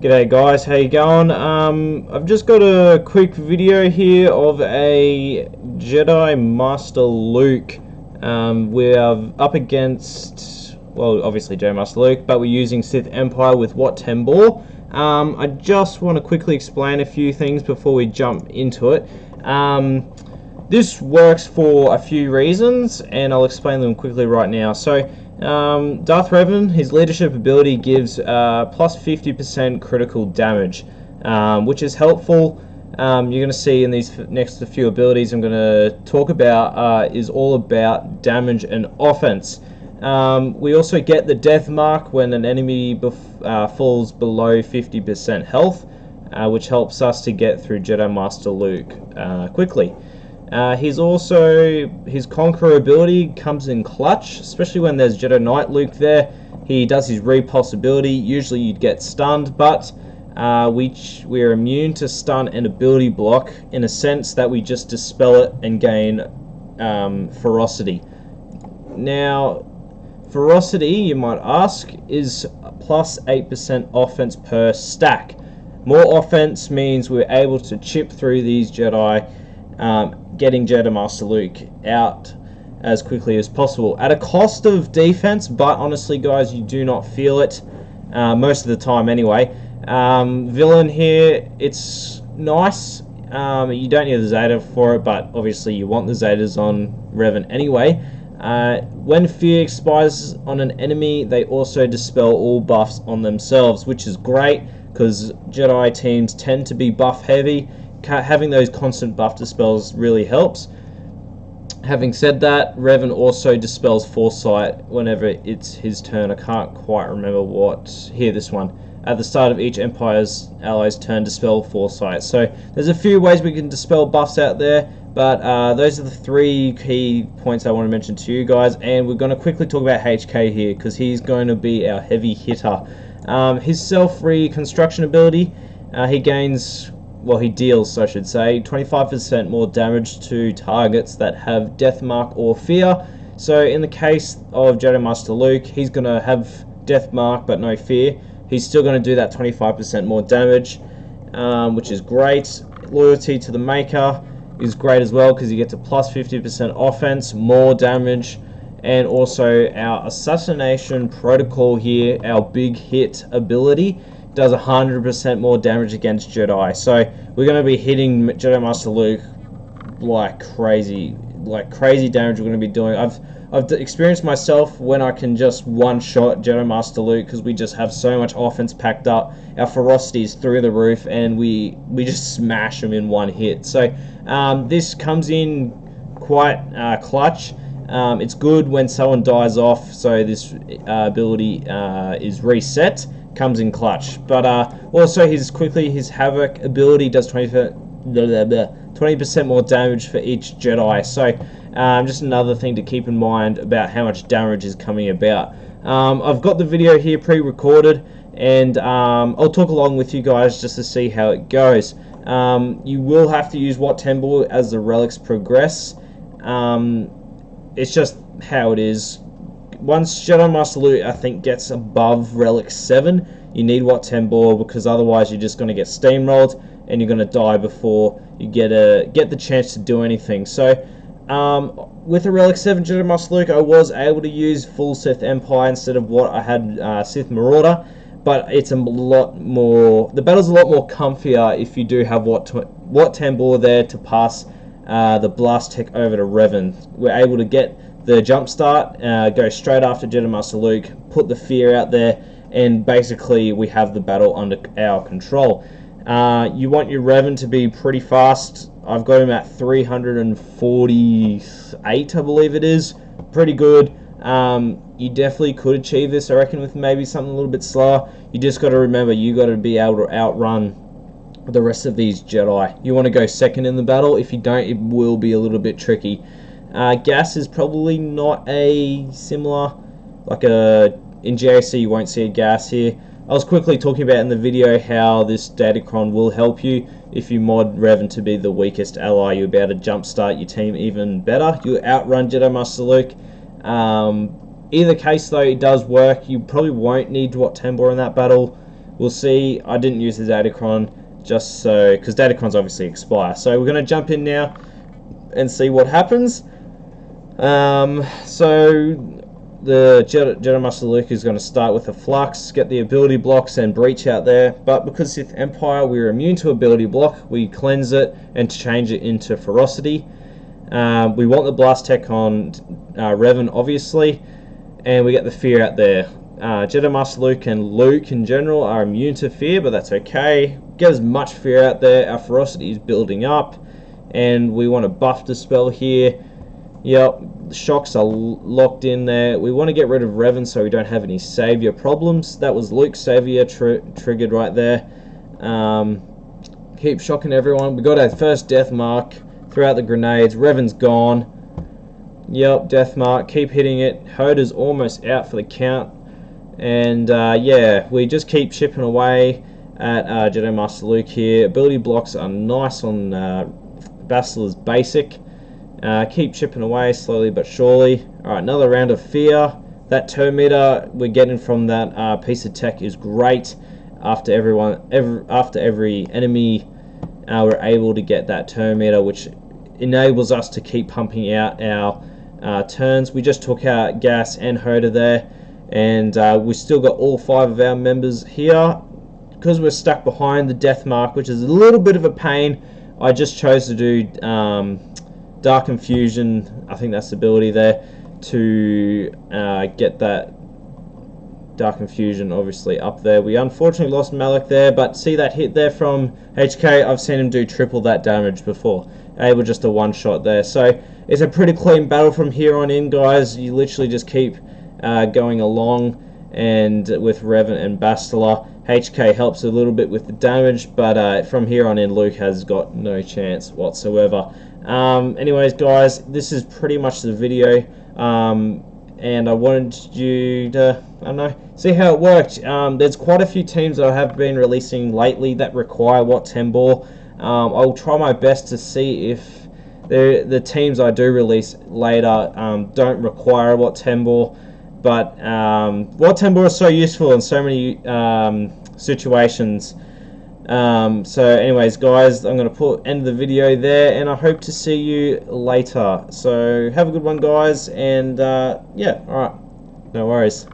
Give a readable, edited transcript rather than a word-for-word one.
G'day guys, how you going? I've just got a quick video here of a Jedi Master Luke. We're up against, well, obviously Jedi Master Luke, but we're using Sith Empire with WAT 10 ball. I just want to quickly explain a few things before we jump into it. This works for a few reasons, and I'll explain them quickly right now. So, Darth Revan, his leadership ability gives plus 50% critical damage, which is helpful. You're going to see in these next few abilities I'm going to talk about is all about damage and offense. We also get the death mark when an enemy falls below 50% health, which helps us to get through Jedi Master Luke quickly. His Conqueror ability comes in clutch, especially when there's Jedi Knight Luke there. He does his repulse ability. Usually you'd get stunned, but we're immune to stun and ability block in a sense that we just dispel it and gain ferocity. Now, ferocity, you might ask, is plus 8% offense per stack. More offense means we're able to chip through these Jedi, getting Jedi Master Luke out as quickly as possible at a cost of defense, but honestly guys, you do not feel it most of the time anyway. Villain here, it's nice. You don't need the Zeta for it, but obviously you want the Zetas on Revan anyway. When fear expires on an enemy, they also dispel all buffs on themselves, which is great because Jedi teams tend to be buff heavy. Having those constant buff dispels really helps. Having said that, Revan also dispels Foresight whenever it's his turn. I can't quite remember what. Here, this one. At the start of each Empire's allies' turn, dispel Foresight. So there's a few ways we can dispel buffs out there, but those are the three key points I want to mention to you guys. And we're going to quickly talk about HK here because he's going to be our heavy hitter. His self-reconstruction ability, he deals, I should say, 25% more damage to targets that have death mark or fear. So in the case of Jedi Master Luke, he's going to have death mark but no fear. He's still going to do that 25% more damage, which is great. Loyalty to the Maker is great as well because you get to plus 50% offense, more damage, and also our Assassination Protocol here, our big hit ability, does 100% more damage against Jedi. So we're going to be hitting Jedi Master Luke like crazy damage we're going to be doing. I've experienced myself when I can just one-shot Jedi Master Luke because we just have so much offense packed up. Our ferocity is through the roof and we just smash them in one hit. So this comes in quite clutch. It's good when someone dies off, so this ability is reset. Comes in clutch, but also his Havoc ability does 20% more damage for each Jedi. So just another thing to keep in mind about how much damage is coming about. I've got the video here pre-recorded, and I'll talk along with you guys just to see how it goes. You will have to use WAT 10 ball as the relics progress. It's just how it is. Once Jedi Master Luke, I think, gets above Relic 7, you need WAT 10 ball because otherwise you're just going to get steamrolled and you're going to die before you get the chance to do anything. So, with a Relic 7 Jedi Master Luke, I was able to use full Sith Empire instead of what I had Sith Marauder, but it's a lot more. The battle's a lot more comfier if you do have WAT 10 ball there to pass the blast tech over to Revan. We're able to get the jump start, go straight after Jedi Master Luke, put the fear out there, and basically we have the battle under our control. You want your Revan to be pretty fast. I've got him at 348, I believe it is. Pretty good. You definitely could achieve this, I reckon, with maybe something a little bit slower. You just got to remember, you got to be able to outrun the rest of these Jedi. You want to go second in the battle. If you don't, it will be a little bit tricky. Gas is probably not a similar, in GAC you won't see a gas here. I was quickly talking about in the video how this Datacron will help you. If you mod Revan to be the weakest ally, you'll be able to jumpstart your team even better. You'll outrun Jedi Master Luke. Either case though, it does work. You probably won't need WAT 10 ball in that battle. we'll see. I didn't use the Datacron just so, because Datacrons obviously expire. So we're going to jump in now and see what happens. So the Jedi Master Luke is going to start with a Flux, get the ability blocks and Breach out there, but because Sith Empire we're immune to ability block, we cleanse it and change it into Ferocity. We want the Blast Tech on Revan obviously, and we get the Fear out there. Jedi Master Luke and Luke in general are immune to Fear, but that's okay. Get as much Fear out there, our Ferocity is building up, and we want to buff the spell here. Yep, the shocks are locked in there. We want to get rid of Revan so we don't have any Savior problems. That was Luke's Savior triggered right there. Keep shocking everyone. We got our first death mark throughout the grenades. Revan's gone. Yep, death mark. Keep hitting it. Hoda's almost out for the count. And yeah, we just keep chipping away at Jedi Master Luke here. Ability blocks are nice on Basila's basic. Keep chipping away slowly but surely. Alright, another round of Fear. That turn meter we're getting from that piece of tech is great. After every enemy, we're able to get that turn meter, which enables us to keep pumping out our turns. We just took out Gas and Hoda there, and we still got all 5 of our members here. Because we're stuck behind the death mark, which is a little bit of a pain, I just chose to do Dark Infusion, I think that's the ability there, to get that Dark Infusion obviously up there. We unfortunately lost Malik there, but see that hit there from HK, I've seen him do triple that damage before, able just a one shot there. So it's a pretty clean battle from here on in, guys. You literally just keep going along, and with Revan and Bastila, HK helps a little bit with the damage, but from here on in Luke has got no chance whatsoever. Anyways guys, this is pretty much the video, and I wanted you to, I don't know, see how it worked. There's quite a few teams that I have been releasing lately that require WAT 10 ball. I'll try my best to see if the teams I do release later don't require WAT 10 ball, but WAT 10 ball is so useful in so many situations. So anyways guys, I'm going to end the video there, and I hope to see you later. So have a good one guys, and yeah, alright, no worries.